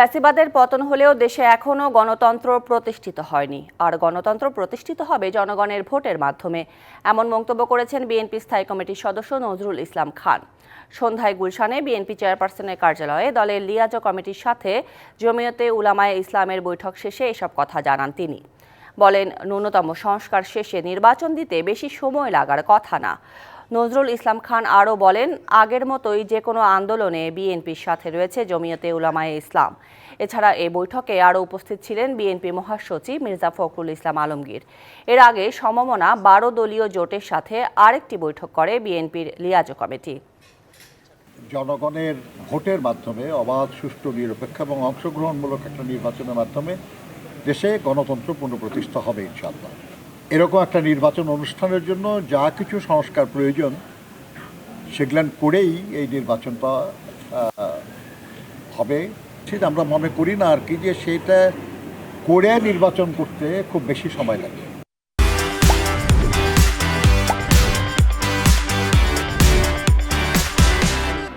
ফ্যাসিবাদের পতন হলেও দেশে এখনও গণতন্ত্র প্রতিষ্ঠিত হয়নি, আর গণতন্ত্র প্রতিষ্ঠিত হবে জনগণের ভোটের মাধ্যমে, এমন মন্তব্য করেছেন বিএনপি স্থায়ী কমিটির সদস্য নজরুল ইসলাম খান। সন্ধ্যায় গুলশানে বিএনপি চেয়ারপারসনের কার্যালয়ে দলের লিয়াজ কমিটির সাথে জমিয়তে উলামায়ে ইসলামের বৈঠক শেষে এসব কথা জানান তিনি। বলেন, ন্যূনতম সংস্কার শেষে নির্বাচন দিতে বেশি সময় লাগার কথা না। নজরুল ইসলাম খান আরও বলেন, আগের মতোই যে কোনো আন্দোলনে বিএনপির সাথে রয়েছে জমিয়তে উলামায়ে ইসলাম। এছাড়া এই বৈঠকে আরও উপস্থিত ছিলেন বিএনপি মহাসচিব মির্জা ফখরুল ইসলাম আলমগীর। এর আগে সমমনা 12 দলীয় জোটের সাথে আরেকটি বৈঠক করে বিএনপির লিয়াজ কমিটি। জনগণের ভোটের মাধ্যমে অবাধ, সুষ্ঠু, নিরপেক্ষ এবং অংশগ্রহণমূলক একটা নির্বাচনের মাধ্যমে দেশে গণতন্ত্র পুনঃপ্রতিষ্ঠা হবে ইনশাআল্লাহ। এরকম একটা নির্বাচন অনুষ্ঠানের জন্য যা কিছু সংস্কার প্রয়োজন সেগুলো করেই এই নির্বাচনটা হবে। আমরা মনে করি না আর কি যে সেটা করে নির্বাচন করতে খুব বেশি সময় লাগে।